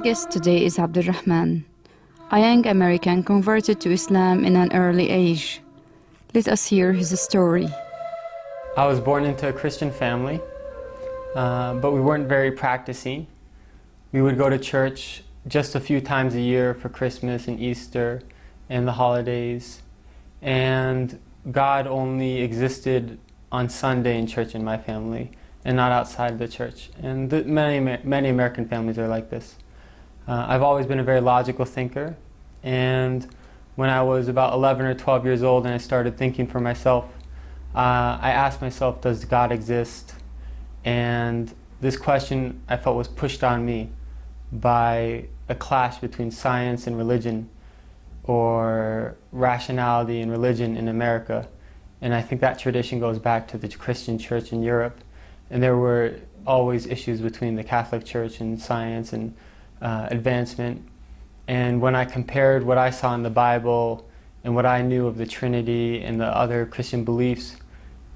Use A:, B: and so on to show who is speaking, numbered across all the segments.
A: guest today is Abdulrahman, a young American converted to Islam in an early age. Let us hear his story.
B: I was born into a Christian family, but we weren't very practicing. We would go to church just a few times a year for Christmas and Easter and the holidays. And God only existed on Sunday in church in my family and not outside the church. And many American families are like this. I've always been a very logical thinker, and when I was about 11 or 12 years old and I started thinking for myself, I asked myself, does God exist? And this question I felt was pushed on me by a clash between science and religion, or rationality and religion in America. And I think that tradition goes back to the Christian church in Europe. And there were always issues between the Catholic Church and science and advancement. And when I compared what I saw in the Bible and what I knew of the Trinity and the other Christian beliefs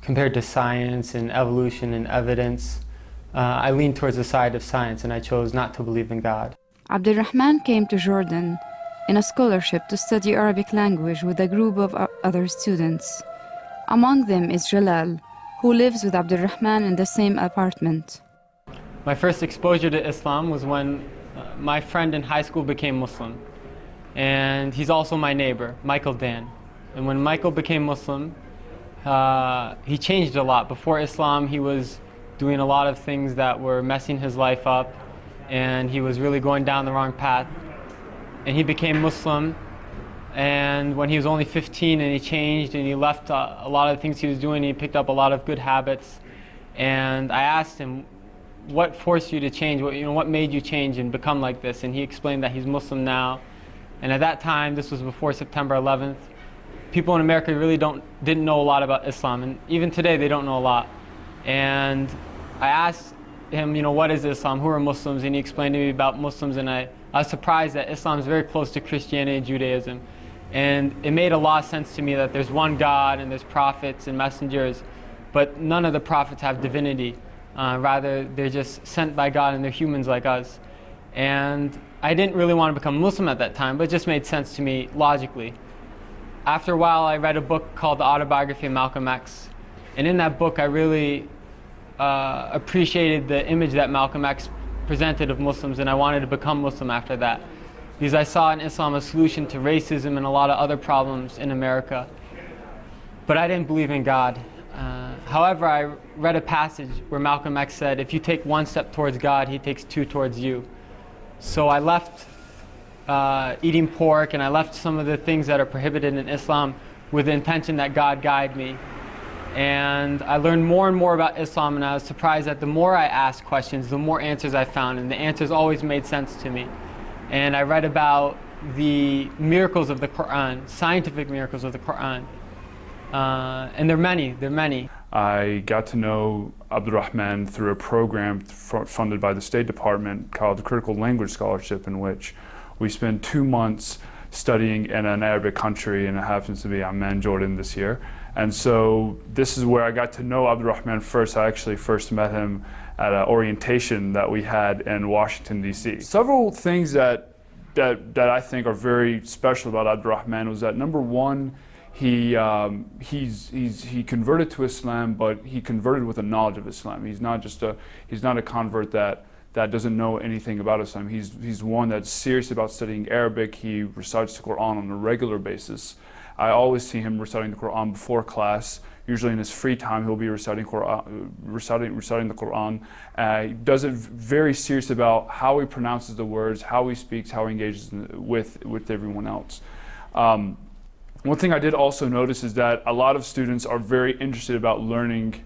B: compared to science and evolution and evidence, I leaned towards the side of science, and I chose not to believe in God.
A: Abdulrahman came to Jordan in a scholarship to study Arabic language with a group of other students. Among them is Jalal, who lives with Abdulrahman in the same apartment.
B: My first exposure to Islam was when my friend in high school became Muslim. And he's also my neighbor, Michael Dan. And when Michael became Muslim, he changed a lot. Before Islam, he was doing a lot of things that were messing his life up, and he was really going down the wrong path. And he became Muslim, and when he was only 15, and he changed, and he left a lot of the things he was doing, he picked up a lot of good habits. And I asked him, what forced you to change? What made you change and become like this? And he explained that he's Muslim now. And at that time, this was before September 11th, people in America really didn't know a lot about Islam, and even today they don't know a lot. And I asked him, what is Islam? Who are Muslims? And he explained to me about Muslims, and I was surprised that Islam is very close to Christianity and Judaism. And it made a lot of sense to me that there's one God and there's prophets and messengers, but none of the prophets have divinity. Rather, they're just sent by God and they're humans like us. And I didn't really want to become Muslim at that time, but it just made sense to me logically. After a while, I read a book called The Autobiography of Malcolm X. And in that book, I really appreciated the image that Malcolm X presented of Muslims, and I wanted to become Muslim after that, because I saw in Islam a solution to racism and a lot of other problems in America. But I didn't believe in God. However, I read a passage where Malcolm X said, if you take one step towards God, he takes two towards you. So I left eating pork, and I left some of the things that are prohibited in Islam with the intention that God guide me. And I learned more and more about Islam, and I was surprised that the more I asked questions, the more answers I found, and the answers always made sense to me. And I read about the miracles of the Quran, scientific miracles of the Quran. And they're many.
C: I got to know Abdulrahman through a program funded by the State Department called the Critical Language Scholarship, in which we spent 2 months studying in an Arabic country, and it happens to be Amman, Jordan this year. And so this is where I got to know Abdulrahman first. I actually first met him at an orientation that we had in Washington, D.C. Several things that I think are very special about Abdulrahman was that, number one, he converted to Islam, but he converted with a knowledge of Islam. He's not a convert that doesn't know anything about Islam. He's one that's serious about studying Arabic. He recites the Quran on a regular basis. I always see him reciting the Quran before class. Usually in his free time, he'll be reciting the Quran. He does it very serious about how he pronounces the words, how he speaks, how he engages with everyone else. One thing I did also notice is that a lot of students are very interested about learning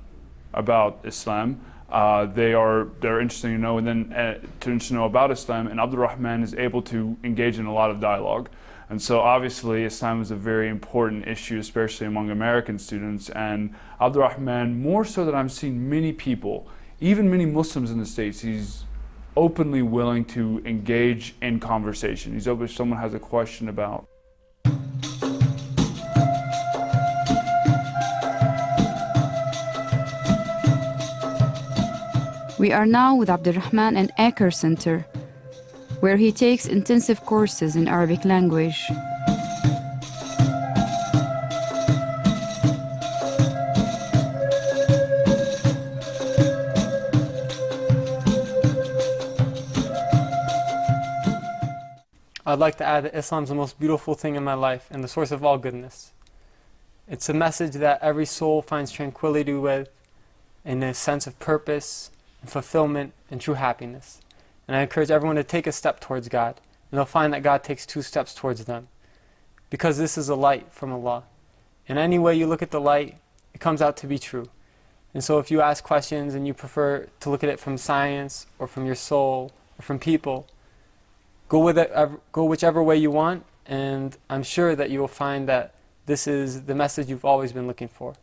C: about Islam. They're interested to know, and then to know about Islam, and Abdulrahman is able to engage in a lot of dialogue. And so obviously Islam is a very important issue, especially among American students. And Abdulrahman, more so than I've seen many people, even many Muslims in the States, he's openly willing to engage in conversation. He's open if someone has a question about.
A: We are now with Abdulrahman in Aker Center. where he takes intensive courses in Arabic language.
B: I'd like to add that Islam is the most beautiful thing in my life and the source of all goodness. It's a message that every soul finds tranquility with, and a sense of purpose, and fulfillment, and true happiness. And I encourage everyone to take a step towards God, and they'll find that God takes 2 steps towards them. Because this is a light from Allah. And any way you look at the light, it comes out to be true. And so if you ask questions and you prefer to look at it from science, or from your soul, or from people, go whichever way you want, and I'm sure that you will find that this is the message you've always been looking for.